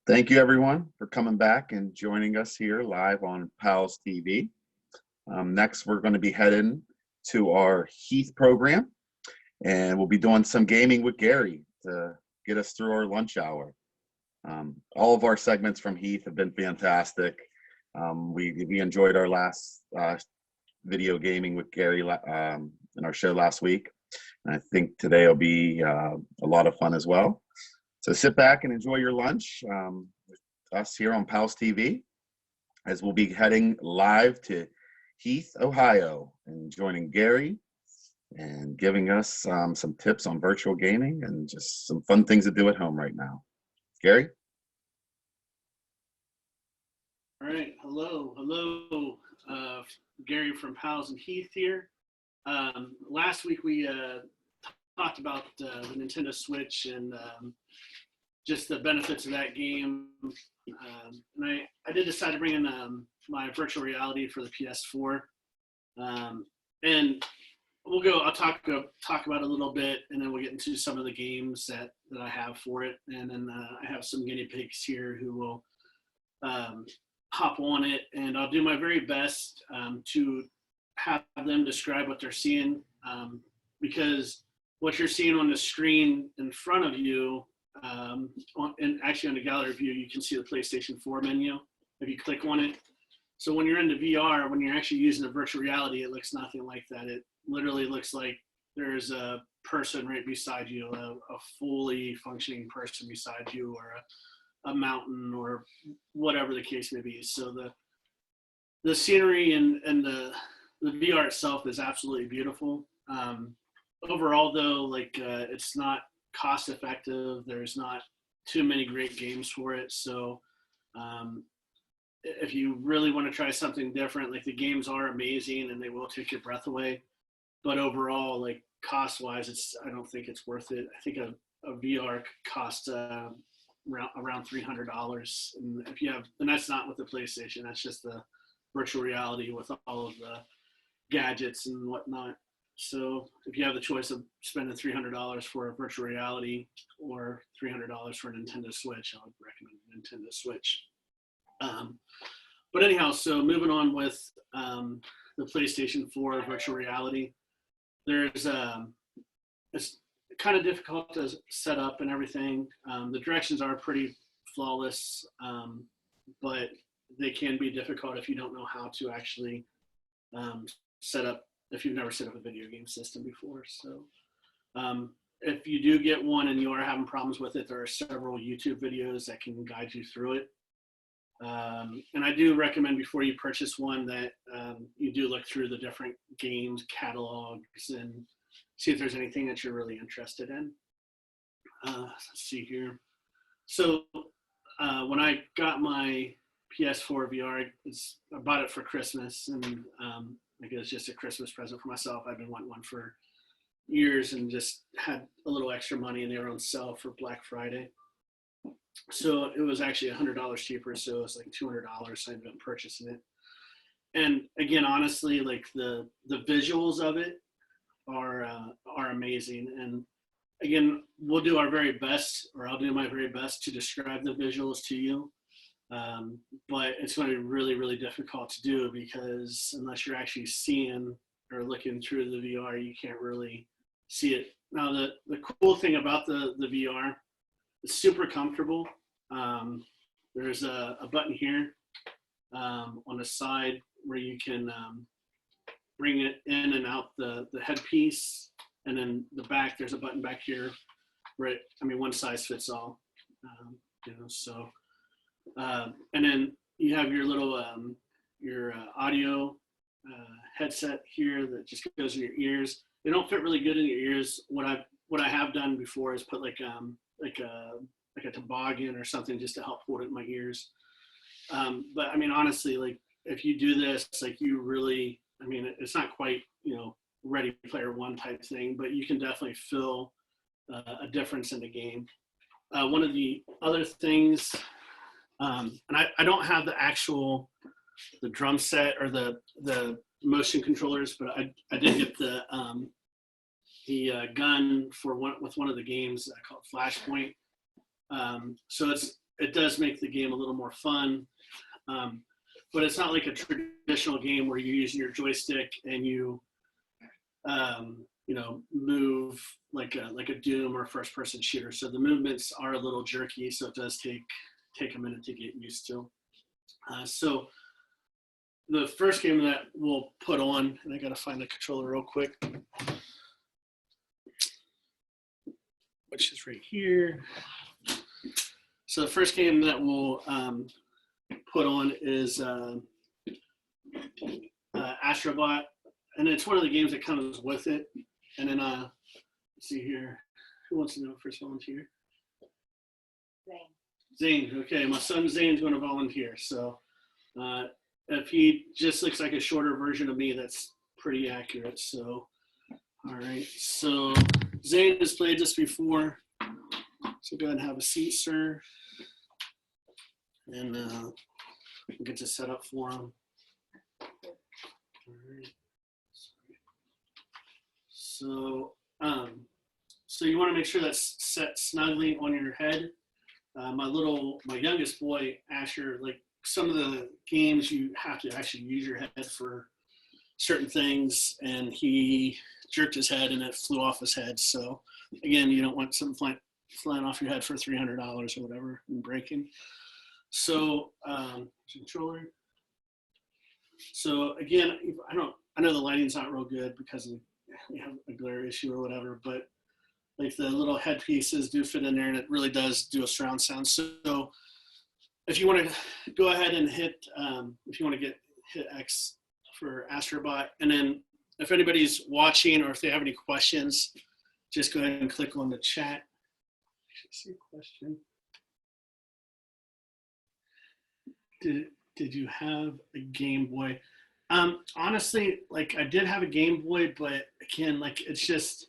Thank you, everyone, for coming back and joining us here live on PALS TV. Next, we're going to be heading to our Heath program, and we'll be doing some gaming with Gary to get us through our lunch hour. All of our segments from Heath have been fantastic. We enjoyed our last video gaming with Gary in our show last week, and I think today will be a lot of fun as well. So sit back and enjoy your lunch with us here on PALS TV, as we'll be heading live to Heath, Ohio, and joining Gary and giving us some tips on virtual gaming and just some fun things to do at home right now. Gary? All right, hello. Gary from PALS and Heath here. Last week we talked about the Nintendo Switch and just the benefits of that game. And I did decide to bring in my virtual reality for the PS4. And I'll talk about it a little bit, and then we'll get into some of the games that I have for it. And then I have some guinea pigs here who will hop on it, and I'll do my very best to have them describe what they're seeing, because what you're seeing on the screen in front of you, and actually on the gallery view, you can see the PlayStation 4 menu if you click on it. So when you're in the VR, when you're actually using the virtual reality, it looks nothing like that. It literally looks like there's a person right beside you, a fully functioning person beside you, or a mountain, or whatever the case may be. So the scenery and the VR itself is absolutely beautiful. Overall, though, it's not cost effective. There's not too many great games for it. So if you really want to try something different, the games are amazing and they will take your breath away. But overall, cost wise, I don't think it's worth it. I think a VR costs around $300. And and that's not with the PlayStation. That's just the virtual reality with all of the gadgets and whatnot. So if you have the choice of spending $300 for a virtual reality or $300 for a Nintendo Switch, I would recommend Nintendo Switch. But anyhow, so moving on with the PlayStation 4 virtual reality, it's kind of difficult to set up and everything. The directions are pretty flawless, but they can be difficult if you don't know how to actually set up, if you've never set up a video game system before. So if you do get one and you are having problems with it, there are several YouTube videos that can guide you through it. And I do recommend before you purchase one that you do look through the different games catalogs and see if there's anything that you're really interested in. Let's see here. So when I got my PS4 VR, I bought it for Christmas, and I guess it's just a Christmas present for myself. I've been wanting one for years and just had a little extra money, and they were on sale for Black Friday. So it was actually $100 cheaper, so it was $200. So I ended up purchasing it. And again, honestly, the visuals of it are amazing. And again, we'll do our very best, or I'll do my very best to describe the visuals to you. But it's going to be really, really difficult to do, because unless you're actually seeing or looking through the VR, you can't really see it. Now, the cool thing about the VR, it's super comfortable. There's a button here on the side where you can bring it in and out the headpiece, and then the back, there's a button back here where one size fits all. So. And then you have your little your audio headset here that just goes in your ears. They don't fit really good in your ears. What I have done before is put like a toboggan or something just to help hold it in my ears. But honestly, if you do this, you really, it's not quite Ready Player One type thing, but you can definitely feel a difference in the game. One of the other things. And I don't have the drum set or the motion controllers, but I did get the gun with one of the games called Flashpoint. So it does make the game a little more fun. But it's not like a traditional game where you're using your joystick and you move like a Doom or first person shooter. So the movements are a little jerky, so it does take a minute to get used to. So the first game that we'll put on, and I gotta find the controller real quick, which is right here. So the first game that we'll put on is Astrobot, and it's one of the games that comes with it. And then let's see here, who wants to know first volunteer? Zane. Okay, my son Zane's going to volunteer. So if he just looks like a shorter version of me, that's pretty accurate. So all right, so Zane has played this before. So go ahead and have a seat, sir. And we'll get this set up for him. All right. So, so you want to make sure that's set snugly on your head. My youngest boy, Asher, like some of the games you have to actually use your head for certain things, and he jerked his head and it flew off his head. So again, you don't want something flying off your head for $300 or whatever and breaking. So controller. So again, I know the lighting's not real good because we have a glare issue or whatever, but like the little headpieces do fit in there, and it really does do a surround sound. So if you want to go ahead and hit, if you want to hit X for Astrobot, and then if anybody's watching or if they have any questions, just go ahead and click on the chat. I should see a question. Did you have a Game Boy? Honestly, like I did have a Game Boy, but again, like it's just,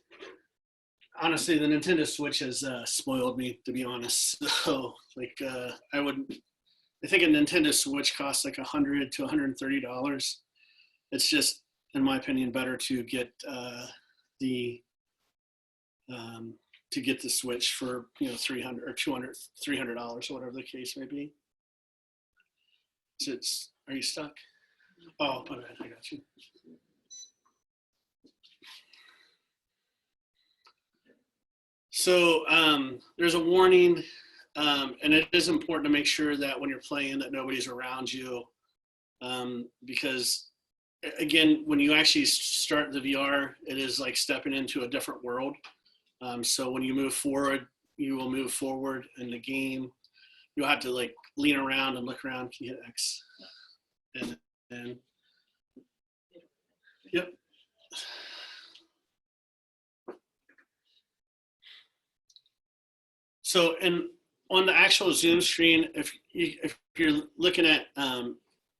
honestly, the Nintendo Switch has spoiled me, to be honest. So like I think a Nintendo Switch costs like $100 to $130. It's just, in my opinion, better to get the Switch for $300 or $200, $300 or whatever the case may be. So are you stuck? Oh, my bad, I got you. So there's a warning, and it is important to make sure that when you're playing that nobody's around you, because again, when you actually start the VR, it is like stepping into a different world. So when you move forward, you will move forward in the game. You'll have to like lean around and look around. You hit X, and yep. So, and on the actual Zoom screen, if you're looking at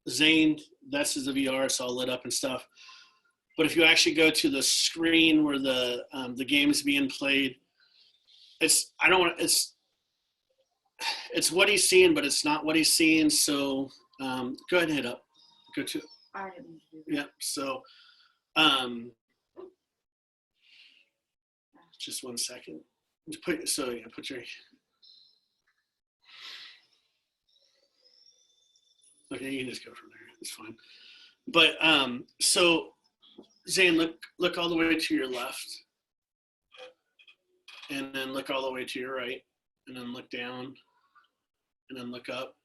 Zane, that's the VR, it's all lit up and stuff. But if you actually go to the screen where the game is being played, it's what he's seeing, but it's not what he's seeing. So go ahead and hit up. Go to. Yeah. So just 1 second. Put your. Okay, you can just go from there. It's fine. But so Zane, look all the way to your left, and then look all the way to your right, and then look down, and then look up.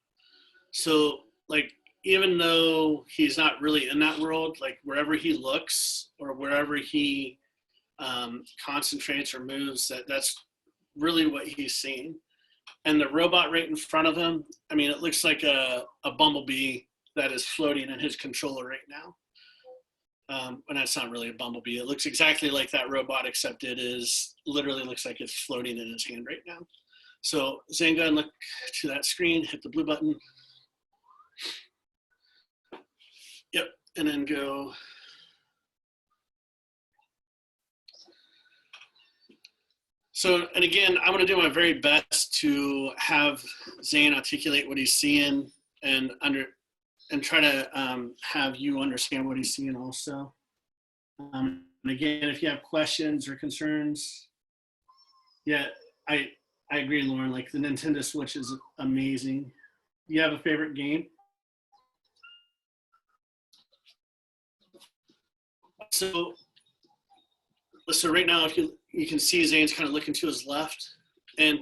So like, even though he's not really in that world, like wherever he looks or wherever he concentrates or moves, that's really what he's seeing. And the robot right in front of him, I mean, it looks like a bumblebee that is floating in his controller right now. And that's not really a bumblebee. It looks exactly like that robot, except it is literally looks like it's floating in his hand right now. So Zane, go ahead and look to that screen, hit the blue button. Yep, and then go. So, and again, I'm going to do my very best to have Zane articulate what he's seeing and try to have you understand what he's seeing also. And again, if you have questions or concerns, yeah, I agree, Lauren. Like the Nintendo Switch is amazing. Do you have a favorite game? So right now, if you can see Zane's kind of looking to his left, and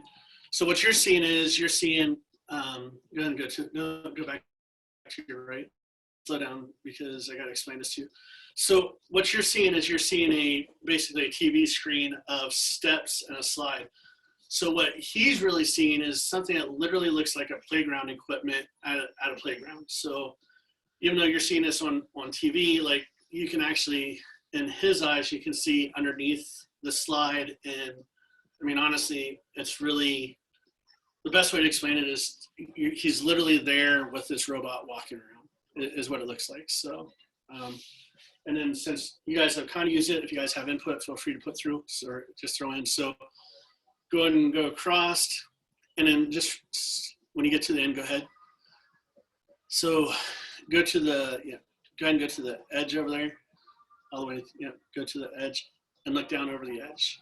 so what you're seeing is you're seeing. Go ahead and go back to your right. Slow down because I got to explain this to you. So what you're seeing is you're seeing basically a TV screen of steps and a slide. So what he's really seeing is something that literally looks like a playground equipment at a playground. So even though you're seeing this on TV, like you can actually, in his eyes, you can see underneath the slide. And I mean, honestly, it's really, the best way to explain it is he's literally there with this robot walking around is what it looks like. So, and then since you guys have kind of used it, if you guys have input, feel free to put through or just throw in. So go ahead and go across, and then just when you get to the end, go ahead. So go to the, go ahead and go to the edge over there, all the way, go to the edge and look down over the edge.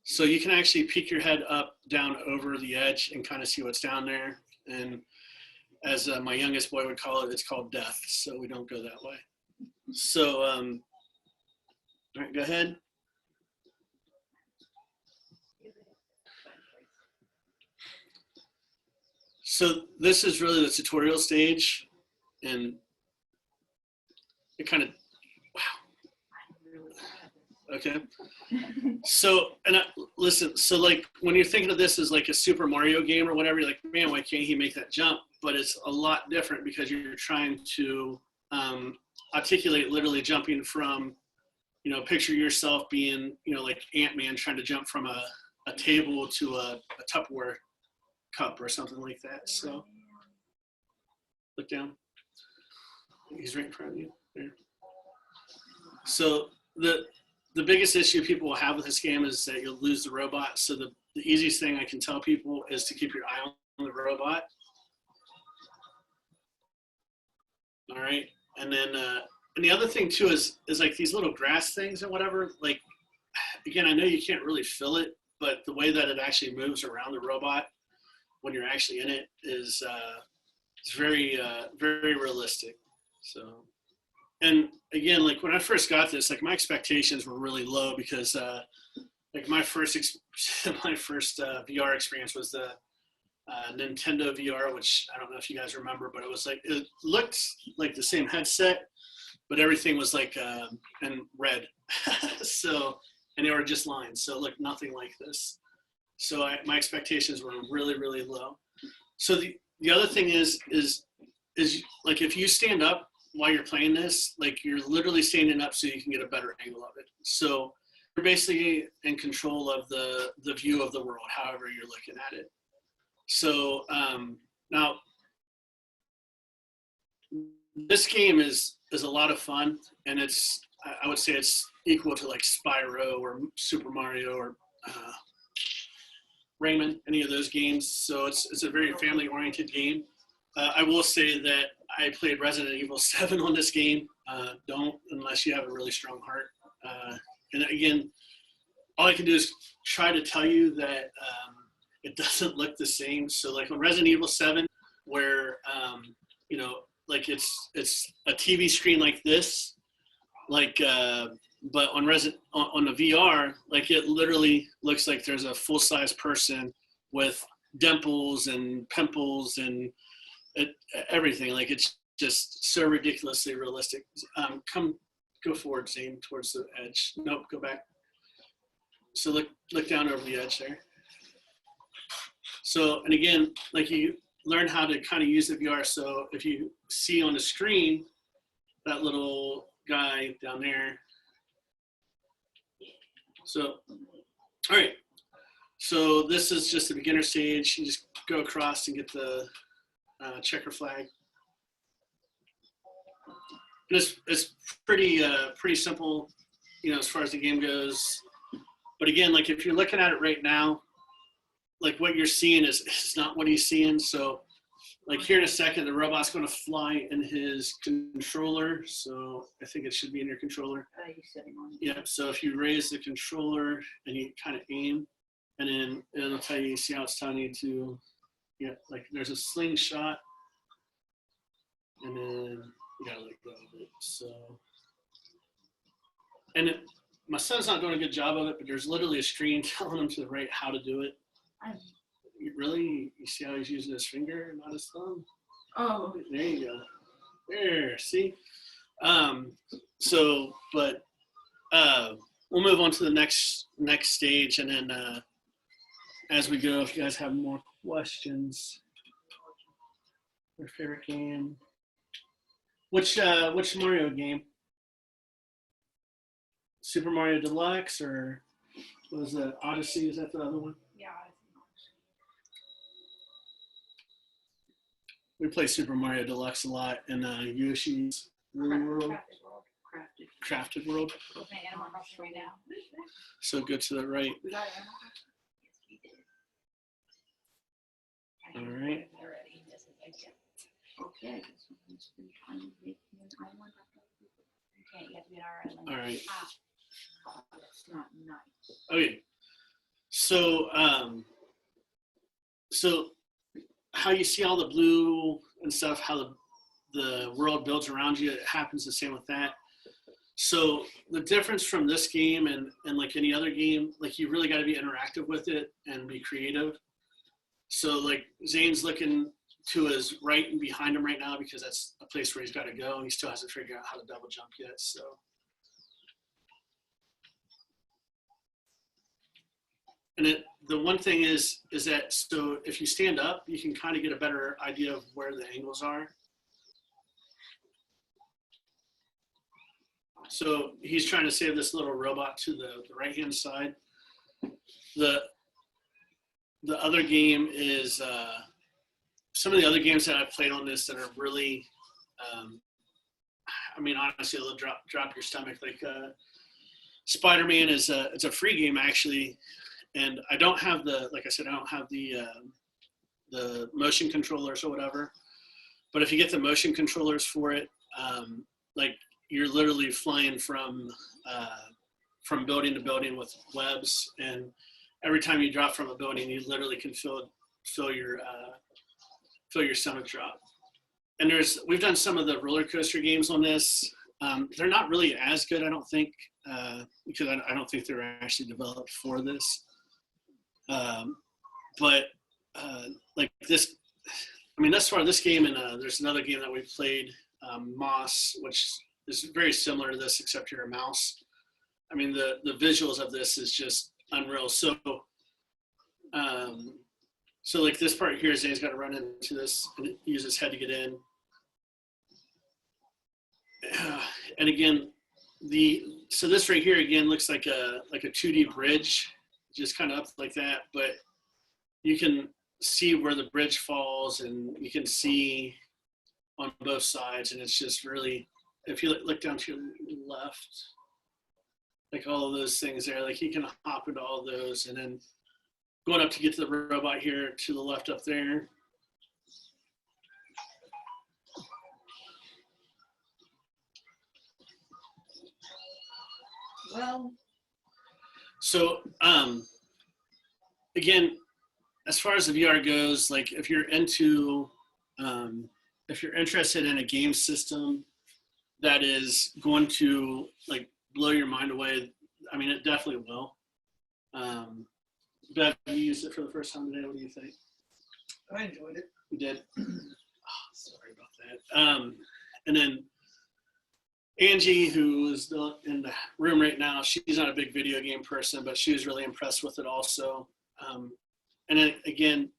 So you can actually peek your head up, down over the edge and kind of see what's down there. And as my youngest boy would call it, it's called death. So we don't go that way. So, all right, go ahead. So this is really the tutorial stage, and it kind of, wow. Okay. So, and listen, so like when you're thinking of this as like a Super Mario game or whatever, you're like, man, why can't he make that jump? But it's a lot different because you're trying to articulate literally jumping from, picture yourself being, like Ant-Man trying to jump from a table to a Tupperware cup or something like that. So look down. He's right in front of you there. So the biggest issue people will have with this game is that you'll lose the robot. So the easiest thing I can tell people is to keep your eye on the robot. All right. And then, and the other thing too is like these little grass things and whatever, like, again, I know you can't really feel it, but the way that it actually moves around the robot when you're actually in it is it's very, very realistic. So, and again, like when I first got this, like my expectations were really low because like my first VR experience was the Nintendo VR, which I don't know if you guys remember, but it looked like the same headset, but everything was like in red. So, and they were just lines. So it looked nothing like this. So my expectations were really, really low. So the other thing is like if you stand up while you're playing this, like you're literally standing up so you can get a better angle of it. So you're basically in control of the view of the world, however you're looking at it. So now this game is a lot of fun, and I would say it's equal to like Spyro or Super Mario or Rayman, any of those games. So it's a very family-oriented game. I will say that I played Resident Evil 7 on this game. Don't unless you have a really strong heart. And again, all I can do is try to tell you that it doesn't look the same. So like on Resident Evil 7, where like it's a TV screen like this, like but on the VR, like it literally looks like there's a full-size person with dimples and pimples and everything. Like it's just so ridiculously realistic. Go forward, Zane, towards the edge. Nope, go back. So look down over the edge there. So, and again, like you learn how to kind of use the VR. So if you see on the screen, that little guy down there. So, all right. So this is just the beginner stage. You just go across and get the checker flag. And it's pretty simple, as far as the game goes. But again, like if you're looking at it right now, like what you're seeing is not what he's seeing. So like here in a second, the robot's going to fly in his controller. So I think it should be in your controller. You said him on. Yeah. So if you raise the controller and you kind of aim, and then it'll tell you, see how it's telling you to, yeah, like there's a slingshot, and then you gotta let go of it. So, and my son's not doing a good job of it, but there's literally a screen telling him to the right how to do it. Really? You see how he's using his finger, not his thumb? Oh. There you go. There, see? So, but we'll move on to the next stage, and then as we go, if you guys have more questions. Your favorite game? Which Mario game? Super Mario Deluxe, or what was that? Odyssey? Is that the other one? Yeah. We play Super Mario Deluxe a lot, and Yoshi's Woolly World. Crafted World. Right now. So go to the right. We got Animal Crossing? Yes, we did. All right. Already. Okay. This one's been trying to make me an island. Okay, you have to be on our island. All right. Oh, that's not nice. Okay. So so how you see all the blue and stuff, how the world builds around you, it happens the same with that. So the difference from this game and like any other game, like you really got to be interactive with it and be creative. So like Zane's looking to his right and behind him right now because that's a place where he's got to go. He still hasn't figured out how to double jump yet. So. And the one thing is that, so if you stand up, you can kind of get a better idea of where the angles are. So he's trying to save this little robot to the right-hand side. The other game is, some of the other games that I've played on this that are really, I mean, honestly, they'll drop your stomach. Like Spider-Man it's a free game actually. And I don't have like I said, I don't have the motion controllers or whatever. But if you get the motion controllers for it, like you're literally flying from building to building with webs, and every time you drop from a building, you literally can feel your stomach drop. And we've done some of the roller coaster games on this. They're not really as good, I don't think, because I don't think they're actually developed for this. But like this, I mean, that's far this game, and there's another game that we played, Moss, which is very similar to this, except you're a mouse. I mean, the visuals of this is just unreal. So, so like this part here, Zane's got to run into this and use his head to get in. And again, so this right here again looks like a 2D bridge, just kind of up like that, but you can see where the bridge falls, and you can see on both sides, and it's just really, if you look down to your left, like all of those things there, like you can hop into all those, and then going up to get to the robot here to the left up there. Well, so again, as far as the VR goes, like if you're interested in a game system that is going to like blow your mind away, I mean, it definitely will. Bev, you used it for the first time today. What do you think? I enjoyed it. You did? Oh, sorry about that. And then Angie, who is in the room right now, she's not a big video game person, but she was really impressed with it also. And then again,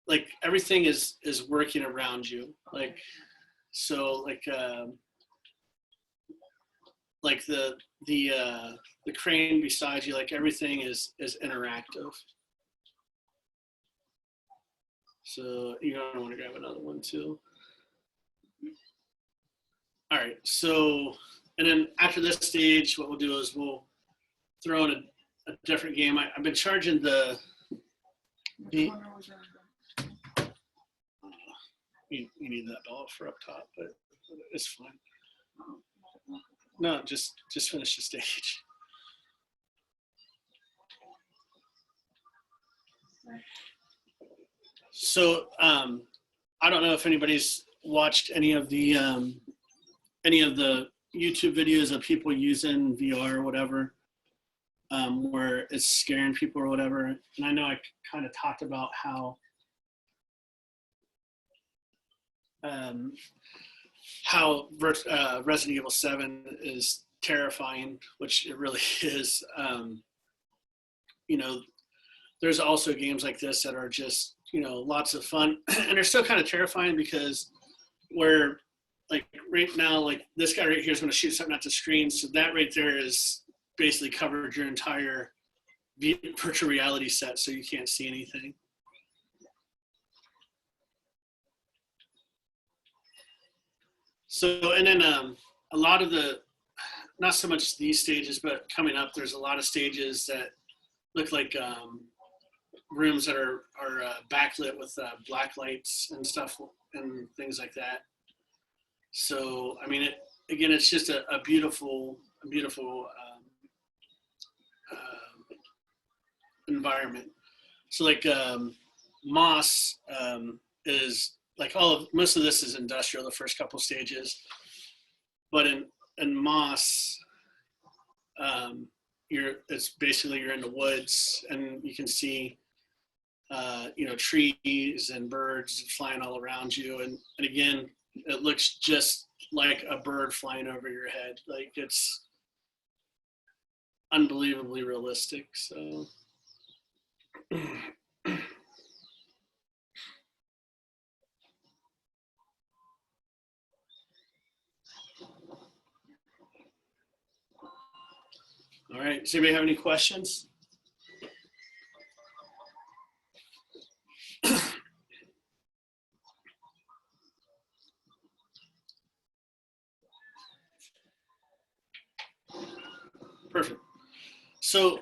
like everything is working around you. Like, so like the crane beside you, like everything is interactive. So you're gonna want to grab another one too. All right, so, and then after this stage, what we'll do is we'll throw in a different game. I've been charging you need that ball for up top, but it's fine. No, just finish the stage. So I don't know if anybody's watched any of the YouTube videos of people using VR or whatever, where it's scaring people or whatever. And I know I kind of talked about how Resident Evil 7 is terrifying, which it really is. You know, there's also games like this that are just, you know, lots of fun, and they're still kind of terrifying because we're like right now, like this guy right here is going to shoot something at the screen. So that right there is basically covered your entire virtual reality set, so you can't see anything. So, and then a lot of the, not so much these stages, but coming up, there's a lot of stages that look like rooms that are backlit with black lights and stuff and things like that. So, I mean, again, it's just a beautiful environment. So, like Moss is like most of this is industrial, the first couple stages, but in Moss, it's basically you're in the woods and you can see you know, trees and birds flying all around you, and again, it looks just like a bird flying over your head. Like, it's unbelievably realistic. So all right, does anybody have any questions? Perfect. So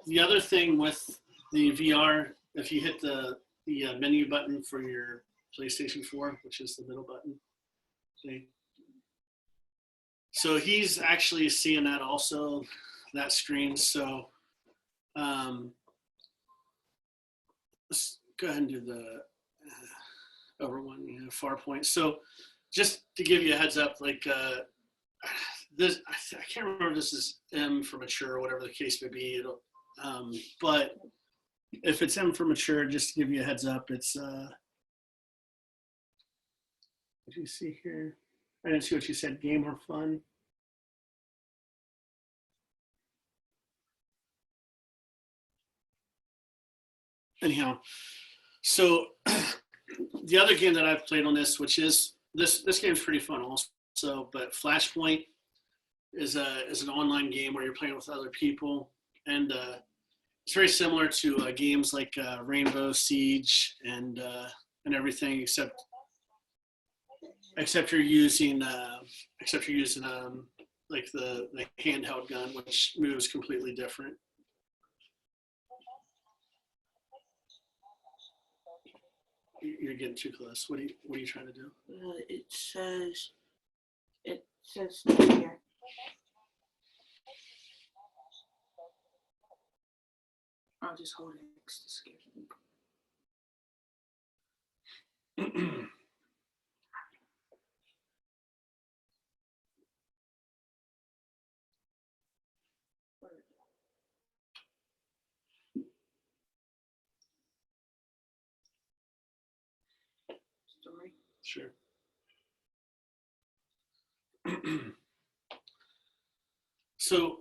the other thing with the VR, if you hit the menu button for your PlayStation 4, which is the middle button, see? So he's actually seeing that also, that screen. So let's go ahead and do the over one, you know, far point. So just to give you a heads up, like this, I can't remember if this is M for mature or whatever the case may be. But if it's M for mature, just to give you a heads up, it's what do you see here? I didn't see what you said, game or fun. Anyhow, so the other game that I've played on this, which is this game's pretty fun also, but Flashpoint is an online game where you're playing with other people, and it's very similar to games like Rainbow Siege and everything, except you're using like the handheld gun, which moves completely different. You're getting too close. What are you trying to do? It says here. I'll just hold it next to scare me. Sorry. Sure. So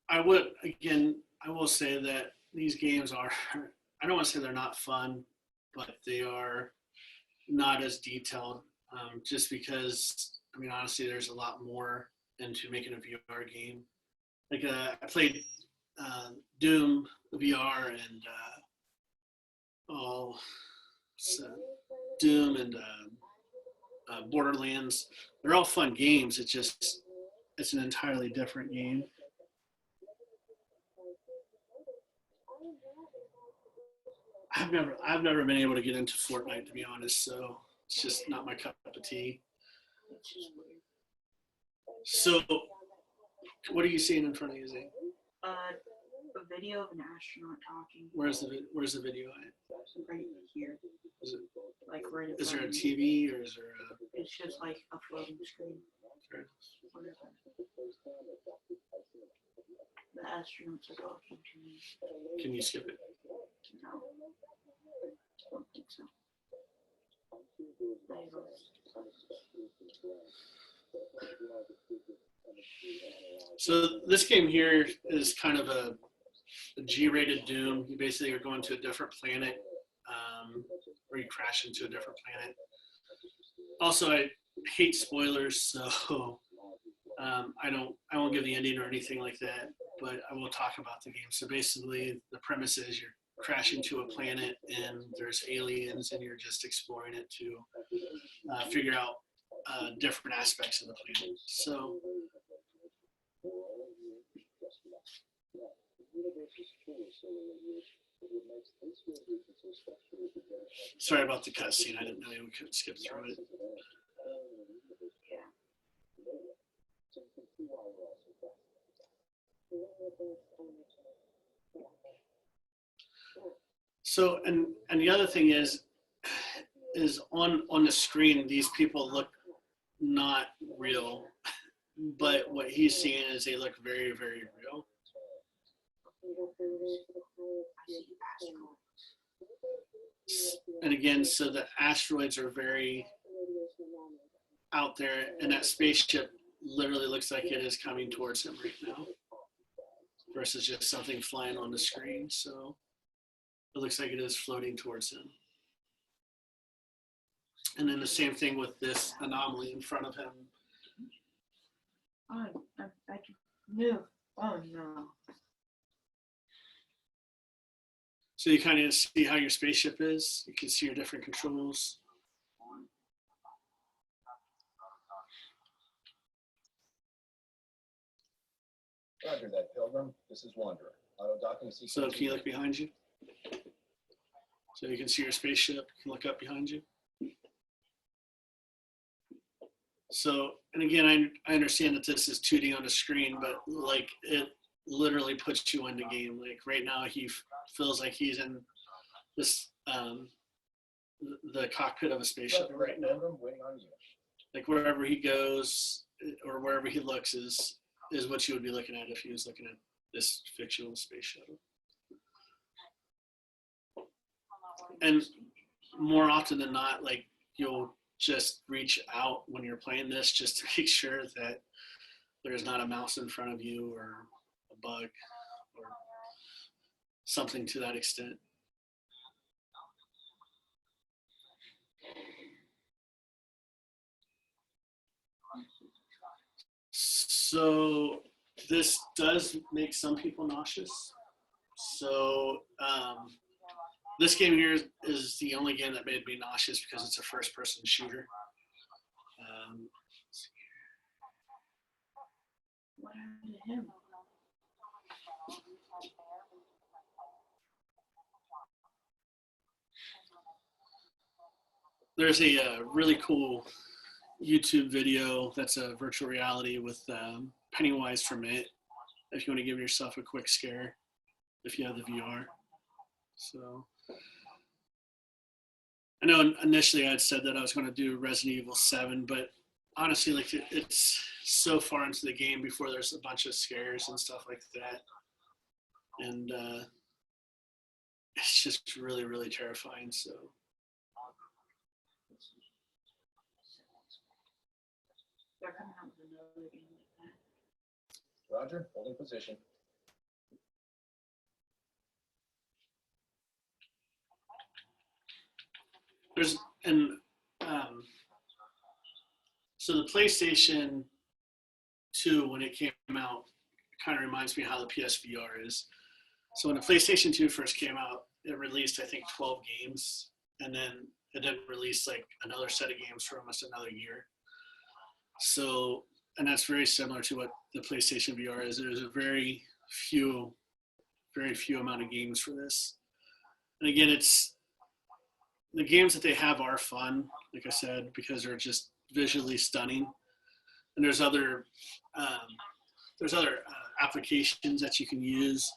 I will say that these games are, I don't want to say they're not fun, but they are not as detailed, just because, I mean, honestly, there's a lot more into making a VR game. Like I played Doom VR and Doom and Borderlands. They're all fun games. It's an entirely different game. I've never been able to get into Fortnite, to be honest, so it's just not my cup of tea. So what are you seeing in front of you, Zane? a video of an astronaut talking. Where's the video at? Right here. Is it? Like right in Is there a front of me. TV or is there a? It's just like a floating screen. What is that? The astronauts are talking to me. Can you skip it? No. I don't think so. There you go. So this game here is kind of a G-rated Doom. You basically are going to a different planet, or you crash into a different planet. Also, I hate spoilers, so I won't give the ending or anything like that, but I will talk about the game. So basically, the premise is you're crashing to a planet and there's aliens, and you're just exploring it to figure out different aspects of the planet. So. Sorry about the cutscene. I didn't know we could skip through it. So, and the other thing is on the screen, these people look not real, but what he's seeing is they look very, very real. And again, so the asteroids are very out there, and that spaceship literally looks like it is coming towards him right now versus just something flying on the screen. So it looks like it is floating towards him. And then the same thing with this anomaly in front of him. Oh, I can move. Oh no. So you kind of see how your spaceship is. You can see your different controls. Roger that, Pilgrim. This is Wanderer. Auto docking sequence. So can you look behind you? So you can see your spaceship. You can look up behind you. So, and again, I understand that this is 2D on the screen, but like it literally puts you in the game. Like right now, he feels like he's in this the cockpit of a spaceship right now. Pilgrim, waiting on you. Like wherever he goes or wherever he looks is what you would be looking at if he was looking at this fictional space shuttle. And more often than not, like you'll just reach out when you're playing this just to make sure that there's not a mouse in front of you or a bug or something to that extent. So this does make some people nauseous. So this game here is the only game that made me nauseous because it's a first-person shooter. What happened to him? There's a really cool YouTube video that's a virtual reality with Pennywise from It, if you want to give yourself a quick scare, if you have the VR. So I know initially I'd said that I was going to do Resident Evil 7, but honestly, like it's so far into the game before there's a bunch of scares and stuff like that. And it's just really, really terrifying. So. They're coming out with another game like that. Roger, holding position. There's so the PlayStation 2 when it came out kind of reminds me how the PSVR is. So when the PlayStation 2 first came out, it released I think 12 games, and then it didn't release like another set of games for almost another year. So, and that's very similar to what the PlayStation VR is. There's a very few amount of games for this. And again, it's the games that they have are fun, like I said, because they're just visually stunning. And there's other applications that you can use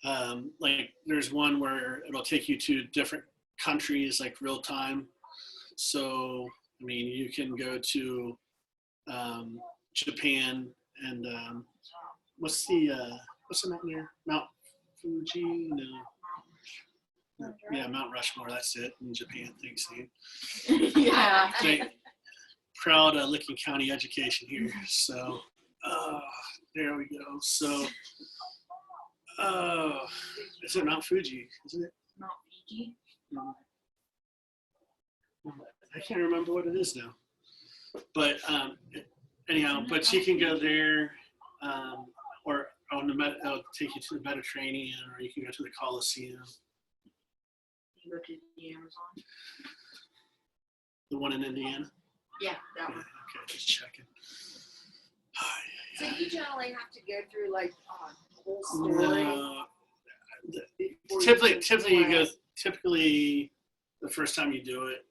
Like there's one where it'll take you to different countries like real time. So I mean, you can go to Japan and what's the mountain there? Mount Fuji? No. Yeah, Mount Rushmore. That's it in Japan. Thanks, Steve. Yeah. Proud Licking County education here. So there we go. So is it Mount Fuji? Isn't it? Mount Fiji. I can't remember what it is now. But anyhow, but you can go there, or on the it'll take you to the Mediterranean, or you can go to the Colosseum. You go to the Amazon. The one in Indiana. Yeah, that Yeah, one. okay, just checking. So you generally have to go through like whole story. No, before typically you go. play. Typically, the first time you do it,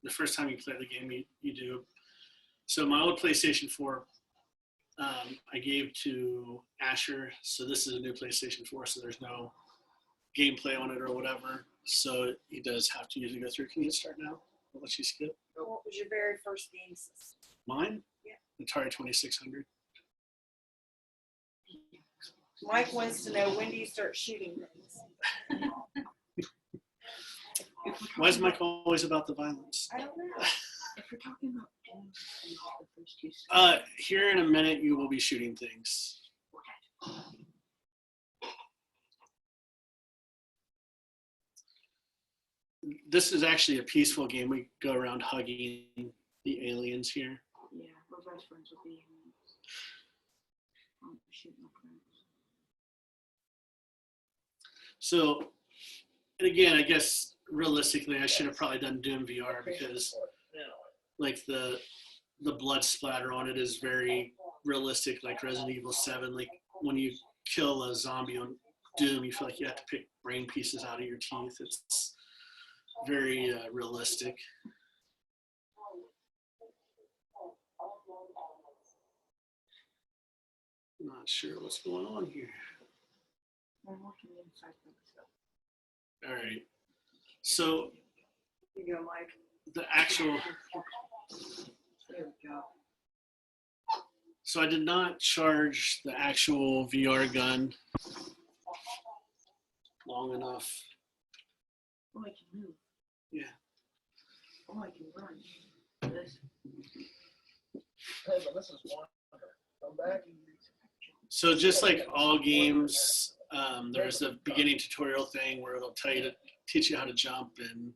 the first time you play the game, you do. So my old PlayStation 4, I gave to Asher. So this is a new PlayStation 4, so there's no gameplay on it or whatever. So he does have to usually go through. Can you start now? I'll let you skip. What was your very first game system? Mine? Yeah. Atari 2600. Mike wants to know, when do you start shooting things? Why is Mike always about the violence? I don't know. If we're talking about games, the first two. Here in a minute, you will be shooting things. This is actually a peaceful game. We go around hugging the aliens here. Yeah, we're best friends with the aliens. Shooting my friends. So, and again, I guess realistically, I should have probably done Doom VR because, like the blood splatter on it is very realistic, like Resident Evil 7. Like when you kill a zombie on Doom, you feel like you have to pick brain pieces out of your teeth. It's very realistic. Not sure what's going on here. I'm working inside myself. All right. So You go, Mike. the actual, There we go. so I did not charge the actual VR gun long enough. Oh, I can move. Yeah. Oh, I can run. This. Hey, but this is one. Come back. So just like all games, there's a beginning tutorial thing where it'll tell you to teach you how to jump and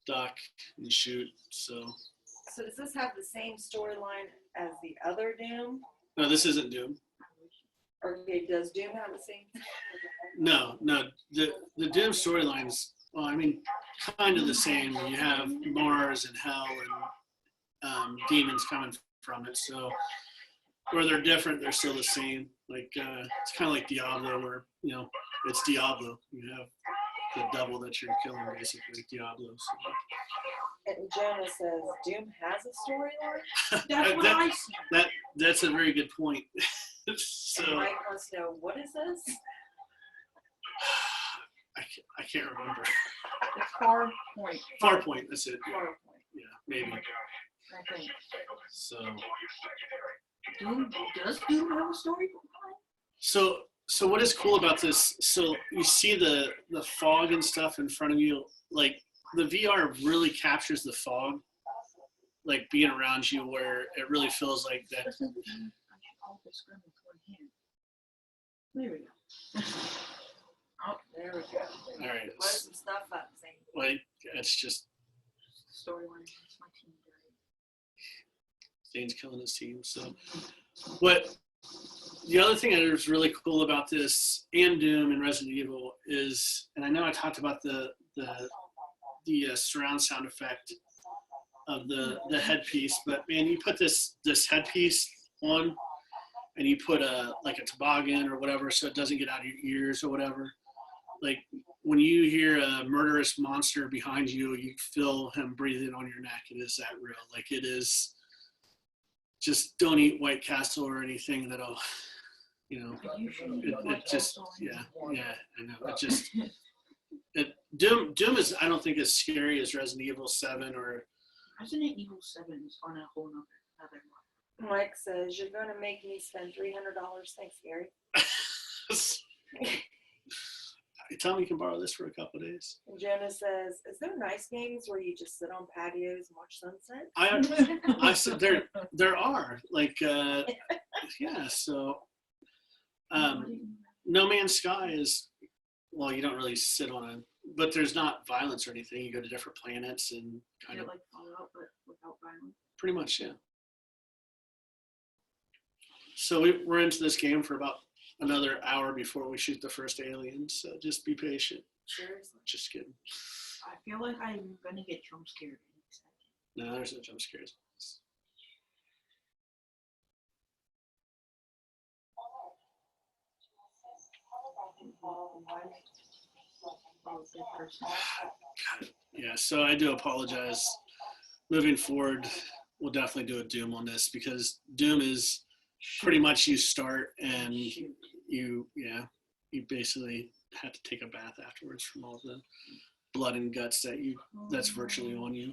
duck and shoot. So So does this have the same storyline as the other Doom? no, this isn't Doom. Or does Doom have the same? No. The Doom storylines, well, I mean, kind of the same. You have Mars and Hell and demons coming from it. So where they're different, they're still the same. Like it's kind of like Diablo, where it's Diablo. You have the devil that you're killing, basically, Diablo. So. And Jonah says Doom has a storyline. That's what I see. That's a very good point. So And Mike wants to know, what is this? I can't remember. It's Far Point. Farpoint, that's it. Far Point, Yeah, maybe. I think. So Does Doom have a story? so what is cool about this? So you see the fog and stuff in front of you. Like the VR really captures the fog, like being around you, where it really feels like that. I should hold this gun with one hand. There we go. Oh, there we go. All right, Blow some stuff up, Zane. like it's just Storyline. It's my team. Zane's killing his team. So, what the other thing that is really cool about this and Doom and Resident Evil is, and I know I talked about the surround sound effect of the headpiece, but man, you put this headpiece on, and you put a toboggan or whatever, so it doesn't get out of your ears or whatever. Like when you hear a murderous monster behind you, you feel him breathing on your neck. It is that real. Like it is. Just don't eat White Castle or anything that'll, you know, You should it just, yeah, I know. Doom is, I don't think as scary as Resident Evil 7 or. Resident Evil 7 is on a whole another one. Mike says, you're gonna make me spend $300. Thanks, Gary. Tell me you can borrow this for a couple of days. And Jonah says, is there nice games where you just sit on patios and watch sunset? I said there are like yeah, so No Man's Sky is, well, you don't really sit on it, but there's not violence or anything. You go to different planets and kind of like Fallout, but without violence. pretty much, yeah. So we're into this game for about another hour before we shoot the first alien, so just be patient. Seriously. Just kidding. I feel like I'm gonna get jump scared any second. No, there's no jump scares. Yeah, so I do apologize. Moving forward, we'll definitely do a Doom on this because Doom is pretty much you start and you basically have to take a bath afterwards from all the blood and guts that's virtually on you.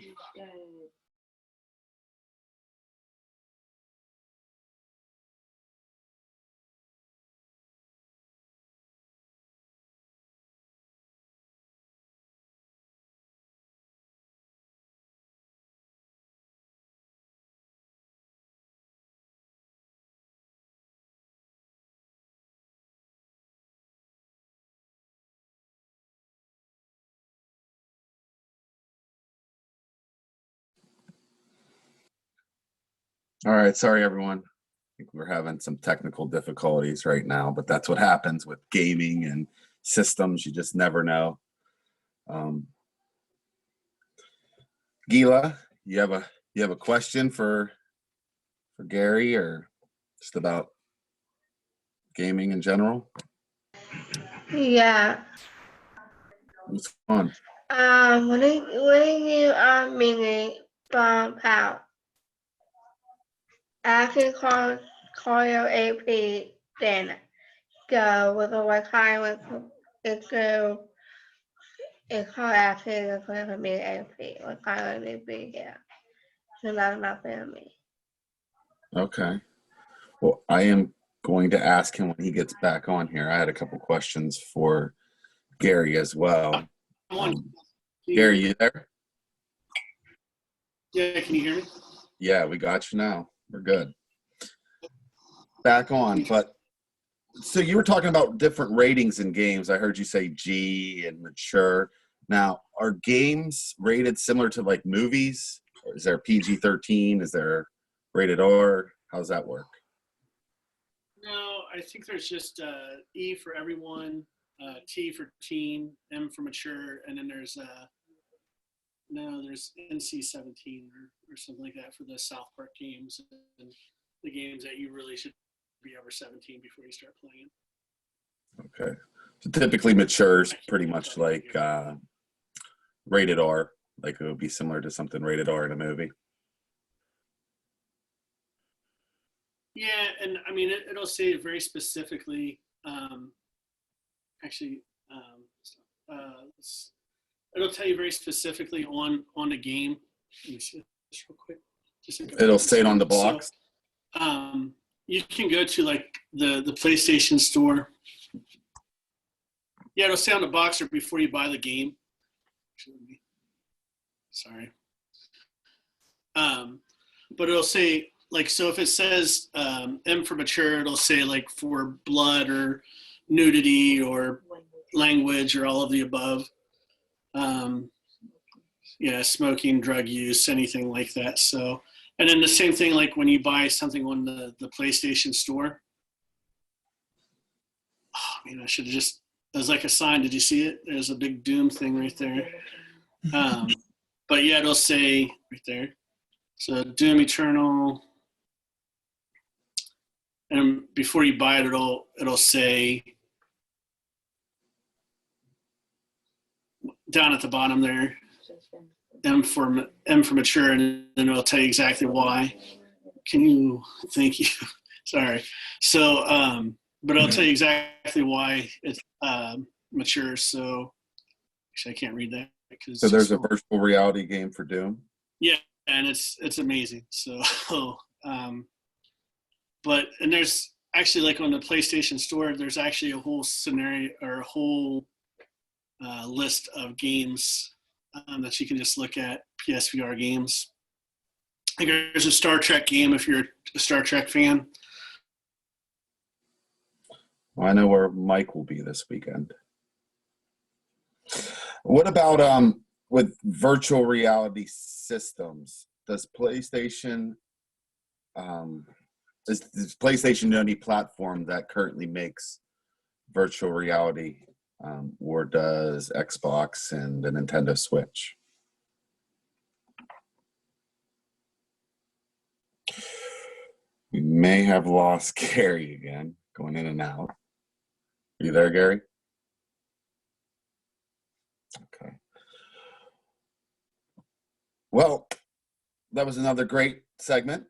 All right, sorry everyone. I think we're having some technical difficulties right now, but that's what happens with gaming and systems. You just never know. Gila, you have a question for Gary or just about gaming in general? Yeah. What's going on? When you are meaning from PALS, after call your AP, then go with the requirement to go. It's called after the clear for me AP. Requirement to be there. So that's not for me. Okay. Well, I am going to ask him when he gets back on here. I had a couple questions for Gary as well. Gary, you there? Yeah, can you hear me? Yeah, we got you now. We're good. Back on, but so you were talking about different ratings in games. I heard you say G and mature. Now, are games rated similar to like movies? Or is there PG-13? Is there rated R? How does that work? No, I think there's just E for everyone, T for teen, M for mature, and then there's NC-17 or something like that for the South Park games and the games that you really should be over 17 before you start playing. Okay. So typically mature is pretty much like rated R, like it would be similar to something rated R in a movie. Yeah, and I mean, it'll say very specifically, it'll tell you very specifically on the game. Let me see this real quick. It'll say it on the box. So, you can go to like the PlayStation Store. Yeah, it'll say on the box or before you buy the game. Sorry. But it'll say, like, so if it says M for mature, it'll say like for blood or nudity or language or all of the above. Yeah, smoking, drug use, anything like that. So, and then the same thing, like when you buy something on the PlayStation Store. Oh, man, I should have just, there's like a sign. Did you see it? There's a big Doom thing right there. But yeah, it'll say right there. So Doom Eternal. And before you buy it, it'll say down at the bottom there, M for mature, and then it'll tell you exactly why. Thank you. Sorry. So but I'll tell you exactly why it matures. So actually, I can't read that because So there's a virtual reality game for Doom. yeah, and it's amazing. So, but and there's actually like on the PlayStation Store, there's actually a whole scenario or a whole list of games that you can just look at, PSVR games. I think there's a Star Trek game if you're a Star Trek fan. Well, I know where Mike will be this weekend. What about with virtual reality systems? Does PlayStation is PlayStation the only platform that currently makes virtual reality, or does Xbox and the Nintendo Switch? We may have lost Gary again, going in and out. Are you there, Gary? Okay. Well, that was another great segment.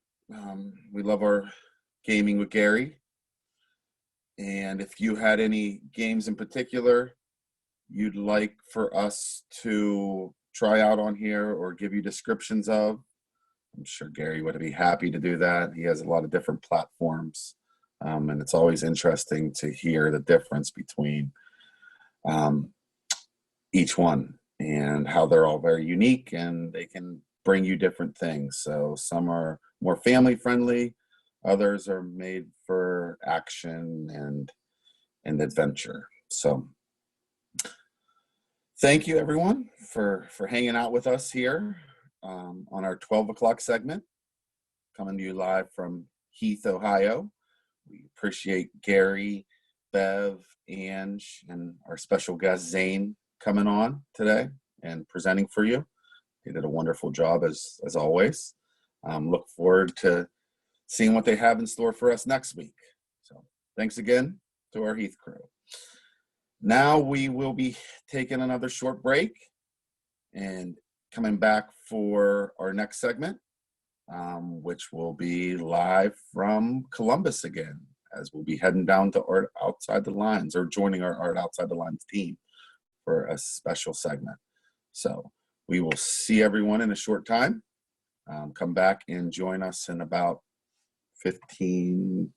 We love our gaming with Gary. And if you had any games in particular you'd like for us to try out on here or give you descriptions of, I'm sure Gary would be happy to do that. He has a lot of different platforms, and it's always interesting to hear the difference between each one and how they're all very unique and they can bring you different things. So some are more family friendly, others are made for action and adventure. So thank you everyone for hanging out with us here on our 12 o'clock segment, coming to you live from Heath, Ohio. We appreciate Gary, Bev, Ange, and our special guest Zane coming on today and presenting for you. They did a wonderful job as always. Look forward to seeing what they have in store for us next week. So thanks again to our Heath crew. Now we will be taking another short break and coming back for our next segment, which will be live from Columbus again, as we'll be heading down to Art Outside the Lines, or joining our Art Outside the Lines team for a special segment. So we will see everyone in a short time. Come back and join us in about 16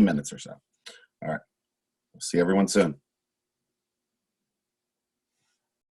minutes or so. All right. We'll see everyone soon.